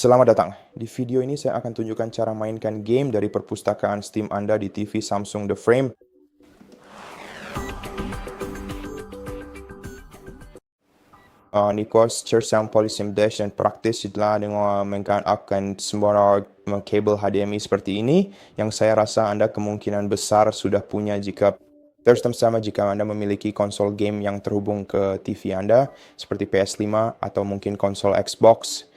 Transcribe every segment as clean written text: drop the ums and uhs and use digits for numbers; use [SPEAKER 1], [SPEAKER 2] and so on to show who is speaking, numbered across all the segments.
[SPEAKER 1] Selamat datang. Di video ini saya akan tunjukkan cara mainkan game dari perpustakaan Steam Anda di TV Samsung The Frame. Nikos Chersam Polysim Dash dan praktis setelah dengan menggunakan semua kabel HDMI seperti ini, yang saya rasa Anda kemungkinan besar sudah punya terutama jika Anda memiliki konsol game yang terhubung ke TV Anda, seperti PS5 atau mungkin konsol Xbox.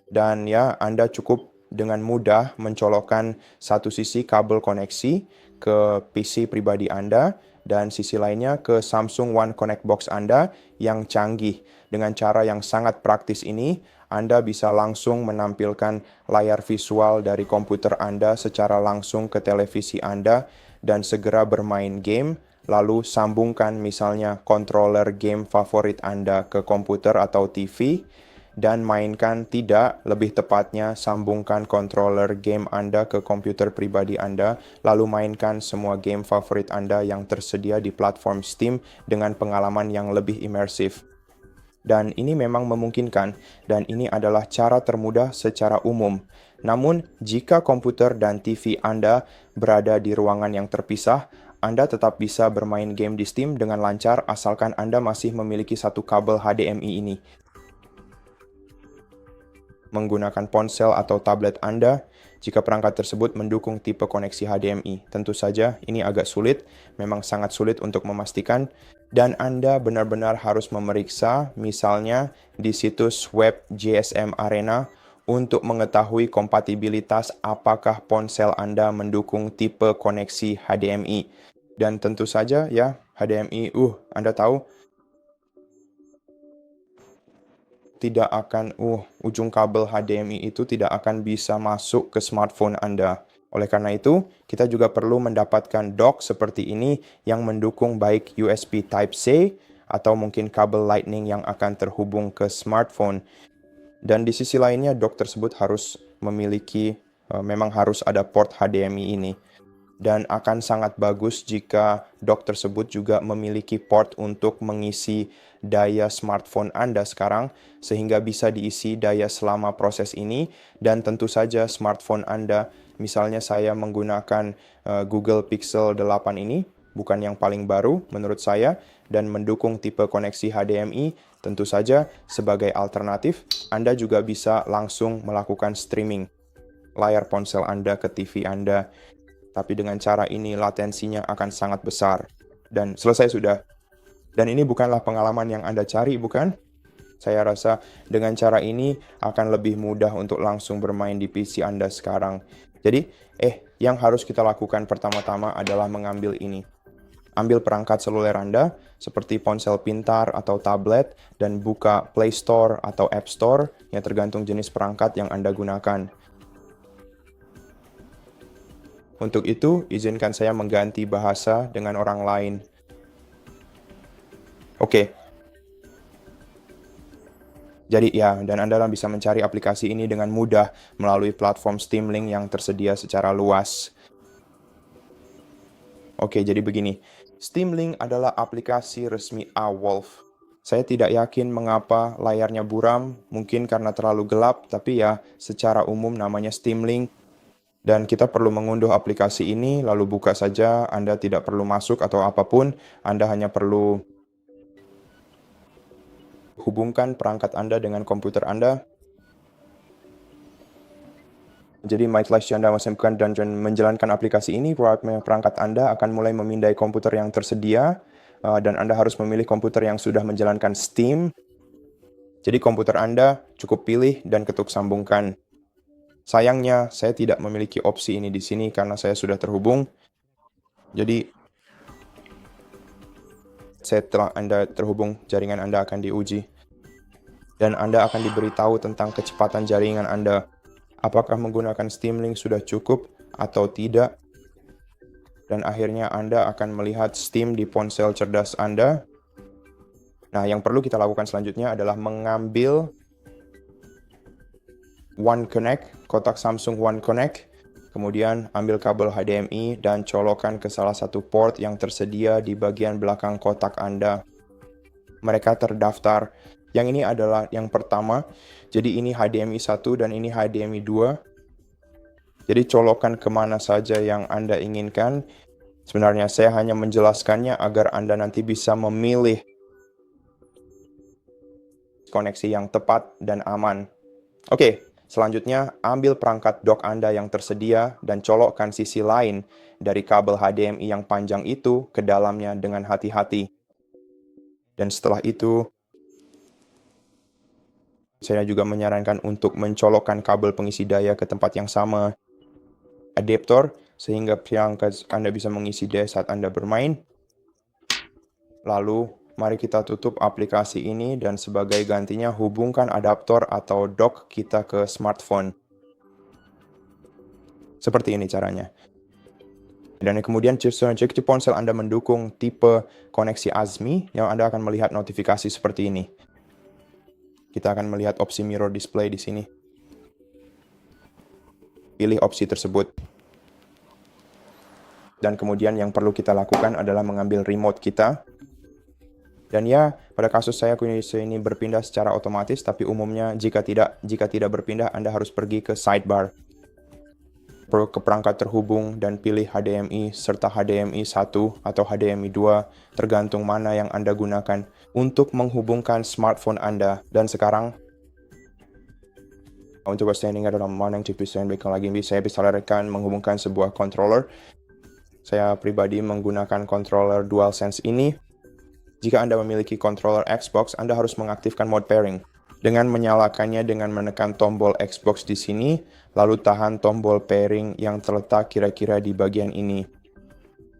[SPEAKER 1] Dan ya, Anda cukup dengan mudah mencolokkan satu sisi kabel koneksi ke PC pribadi Anda dan sisi lainnya ke Samsung One Connect Box Anda yang canggih. Dengan cara yang sangat praktis ini, Anda bisa langsung menampilkan layar visual dari komputer Anda secara langsung ke televisi Anda dan segera bermain game, lalu sambungkan misalnya controller game favorit Anda ke komputer atau TV, dan mainkan lebih tepatnya sambungkan controller game Anda ke komputer pribadi Anda, lalu mainkan semua game favorit Anda yang tersedia di platform Steam dengan pengalaman yang lebih imersif. Dan ini memang memungkinkan, dan ini adalah cara termudah secara umum. Namun, jika komputer dan TV Anda berada di ruangan yang terpisah, Anda tetap bisa bermain game di Steam dengan lancar asalkan Anda masih memiliki satu kabel HDMI ini. Menggunakan ponsel atau tablet Anda jika perangkat tersebut mendukung tipe koneksi HDMI. Tentu saja ini agak sulit, memang sangat sulit untuk memastikan, dan Anda benar-benar harus memeriksa misalnya di situs web GSM Arena untuk mengetahui kompatibilitas apakah ponsel Anda mendukung tipe koneksi HDMI. Dan tentu saja ya, HDMI, Anda tahu, ujung kabel HDMI itu tidak akan bisa masuk ke smartphone Anda. Oleh karena itu, kita juga perlu mendapatkan dock seperti ini yang mendukung baik USB Type-C atau mungkin kabel Lightning yang akan terhubung ke smartphone. Dan di sisi lainnya, dock tersebut memang harus ada port HDMI ini. Dan akan sangat bagus jika dock tersebut juga memiliki port untuk mengisi daya smartphone Anda sekarang, sehingga bisa diisi daya selama proses ini. Dan tentu saja smartphone Anda, misalnya saya menggunakan Google Pixel 8 ini, bukan yang paling baru menurut saya, dan mendukung tipe koneksi HDMI, tentu saja sebagai alternatif, Anda juga bisa langsung melakukan streaming layar ponsel Anda ke TV Anda. Tapi dengan cara ini latensinya akan sangat besar. Dan selesai sudah. Dan ini bukanlah pengalaman yang Anda cari, bukan? Saya rasa dengan cara ini akan lebih mudah untuk langsung bermain di PC Anda sekarang. Jadi, yang harus kita lakukan pertama-tama adalah mengambil ini. Ambil perangkat seluler Anda, seperti ponsel pintar atau tablet, dan buka Play Store atau App Store, yang tergantung jenis perangkat yang Anda gunakan. Untuk itu, izinkan saya mengganti bahasa dengan orang lain. Oke. Jadi ya, dan Anda bisa mencari aplikasi ini dengan mudah melalui platform Steam Link yang tersedia secara luas. Oke, jadi begini. Steam Link adalah aplikasi resmi AWolf. Saya tidak yakin mengapa layarnya buram, mungkin karena terlalu gelap, tapi ya, secara umum namanya Steam Link. Dan kita perlu mengunduh aplikasi ini, lalu buka saja. Anda tidak perlu masuk atau apapun, Anda hanya perlu hubungkan perangkat Anda dengan komputer Anda. Jadi setelah Anda memasukkan dan menjalankan aplikasi ini, perangkat Anda akan mulai memindai komputer yang tersedia, dan Anda harus memilih komputer yang sudah menjalankan Steam. Jadi komputer Anda cukup pilih dan ketuk sambungkan. Sayangnya, saya tidak memiliki opsi ini di sini karena saya sudah terhubung. Jadi, setelah Anda terhubung, jaringan Anda akan diuji. Dan Anda akan diberitahu tentang kecepatan jaringan Anda. Apakah menggunakan Steam Link sudah cukup atau tidak. Dan akhirnya Anda akan melihat Steam di ponsel cerdas Anda. Nah, yang perlu kita lakukan selanjutnya adalah mengambil One Connect, kotak Samsung One Connect, kemudian ambil kabel HDMI dan colokkan ke salah satu port yang tersedia di bagian belakang kotak Anda. Mereka terdaftar Yang ini adalah yang pertama. Jadi ini HDMI 1 dan ini HDMI 2. Jadi colokan kemana saja yang Anda inginkan. Sebenarnya saya hanya menjelaskannya agar Anda nanti bisa memilih koneksi yang tepat dan aman. Oke, selanjutnya ambil perangkat dock Anda yang tersedia dan colokkan sisi lain dari kabel HDMI yang panjang itu ke dalamnya dengan hati-hati. Dan setelah itu, saya juga menyarankan untuk mencolokkan kabel pengisi daya ke tempat yang sama, adaptor, sehingga perangkat Anda bisa mengisi daya saat Anda bermain. Lalu, mari kita tutup aplikasi ini dan sebagai gantinya hubungkan adaptor atau dock kita ke smartphone. Seperti ini caranya. Dan kemudian jika ponsel Anda mendukung tipe koneksi ASMI, yang Anda akan melihat notifikasi seperti ini. Kita akan melihat opsi mirror display di sini. Pilih opsi tersebut. Dan kemudian yang perlu kita lakukan adalah mengambil remote kita. Dan ya, pada kasus saya ini berpindah secara otomatis, tapi umumnya jika tidak berpindah, Anda harus pergi ke sidebar. Ke perangkat terhubung dan pilih HDMI serta HDMI 1 atau HDMI 2, tergantung mana yang Anda gunakan untuk menghubungkan smartphone Anda. Dan sekarang, untuk standing dalam mana yang tipis dan baik lagi, saya bisa larikan menghubungkan sebuah controller. Saya pribadi menggunakan controller DualSense ini. Jika Anda memiliki controller Xbox, Anda harus mengaktifkan mode pairing dengan menyalakannya dengan menekan tombol Xbox di sini, lalu tahan tombol pairing yang terletak kira-kira di bagian ini.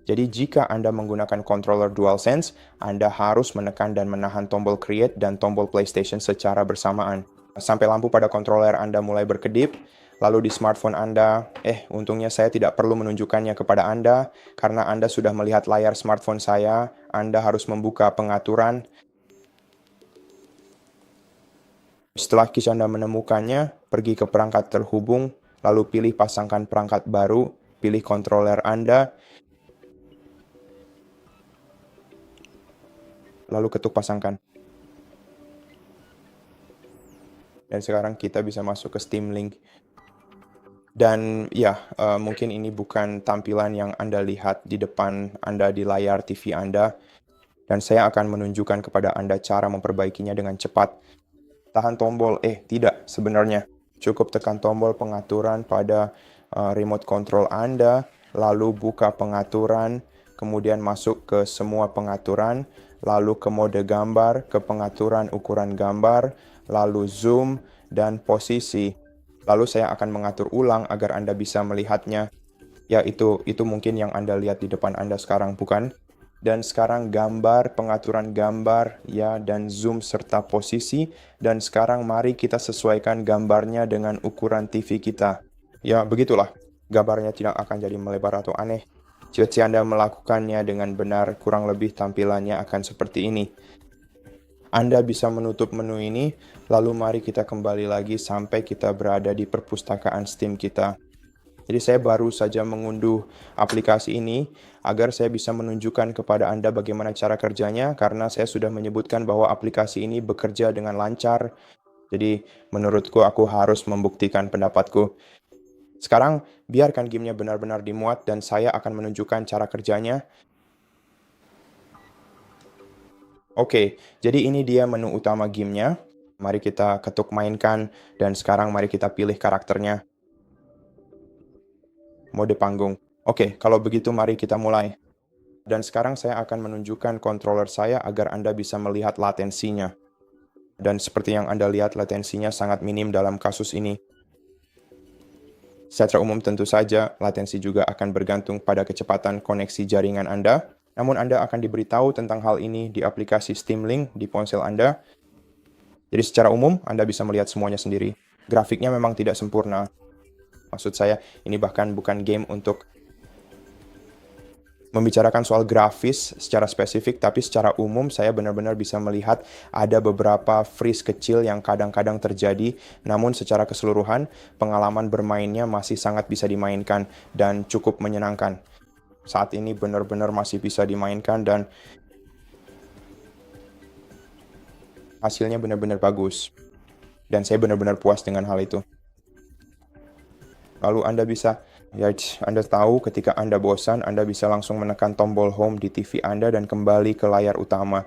[SPEAKER 1] Jadi jika Anda menggunakan controller DualSense, Anda harus menekan dan menahan tombol create dan tombol PlayStation secara bersamaan. Sampai lampu pada controller Anda mulai berkedip, lalu di smartphone Anda, untungnya saya tidak perlu menunjukkannya kepada Anda, karena Anda sudah melihat layar smartphone saya, Anda harus membuka pengaturan. Setelah Anda menemukannya, pergi ke perangkat terhubung, lalu pilih pasangkan perangkat baru, pilih controller Anda, lalu ketuk pasangkan. Dan sekarang kita bisa masuk ke Steam Link. Dan ya, mungkin ini bukan tampilan yang Anda lihat di depan Anda di layar TV Anda. Dan saya akan menunjukkan kepada Anda cara memperbaikinya dengan cepat. Tahan tombol, tidak sebenarnya. Cukup tekan tombol pengaturan pada remote control Anda, lalu buka pengaturan, kemudian masuk ke semua pengaturan, lalu ke mode gambar, ke pengaturan ukuran gambar, lalu zoom, dan posisi. Lalu saya akan mengatur ulang agar Anda bisa melihatnya. Ya, itu mungkin yang Anda lihat di depan Anda sekarang, bukan? Dan sekarang gambar, pengaturan gambar, ya, dan zoom serta posisi. Dan sekarang mari kita sesuaikan gambarnya dengan ukuran TV kita. Ya, begitulah. Gambarnya tidak akan jadi melebar atau aneh. Jika Anda melakukannya dengan benar, kurang lebih tampilannya akan seperti ini. Anda bisa menutup menu ini, lalu mari kita kembali lagi sampai kita berada di perpustakaan Steam kita. Jadi saya baru saja mengunduh aplikasi ini agar saya bisa menunjukkan kepada Anda bagaimana cara kerjanya, karena saya sudah menyebutkan bahwa aplikasi ini bekerja dengan lancar. Jadi menurutku aku harus membuktikan pendapatku. Sekarang biarkan gamenya benar-benar dimuat dan saya akan menunjukkan cara kerjanya. Oke, jadi ini dia menu utama gamenya. Mari kita ketuk mainkan dan sekarang mari kita pilih karakternya. Mode panggung. Oke, kalau begitu mari kita mulai. Dan sekarang saya akan menunjukkan controller saya agar Anda bisa melihat latensinya. Dan seperti yang Anda lihat, latensinya sangat minim dalam kasus ini. Secara umum tentu saja, latensi juga akan bergantung pada kecepatan koneksi jaringan Anda. Namun Anda akan diberitahu tentang hal ini di aplikasi Steam Link di ponsel Anda. Jadi secara umum, Anda bisa melihat semuanya sendiri. Grafiknya memang tidak sempurna. Maksud saya, ini bahkan bukan game untuk membicarakan soal grafis secara spesifik, tapi secara umum saya benar-benar bisa melihat ada beberapa freeze kecil yang kadang-kadang terjadi, namun secara keseluruhan pengalaman bermainnya masih sangat bisa dimainkan dan cukup menyenangkan. Saat ini benar-benar masih bisa dimainkan dan hasilnya benar-benar bagus. Dan saya benar-benar puas dengan hal itu. Lalu Anda tahu ketika Anda bosan, Anda bisa langsung menekan tombol home di TV Anda dan kembali ke layar utama.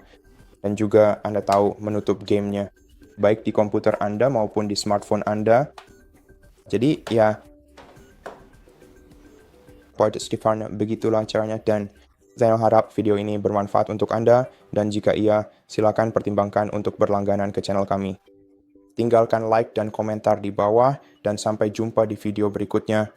[SPEAKER 1] Dan juga Anda tahu menutup gamenya, baik di komputer Anda maupun di smartphone Anda. Jadi ya, begitulah caranya, dan saya harap video ini bermanfaat untuk Anda, dan jika iya, silakan pertimbangkan untuk berlangganan ke channel kami. Tinggalkan like dan komentar di bawah, dan sampai jumpa di video berikutnya.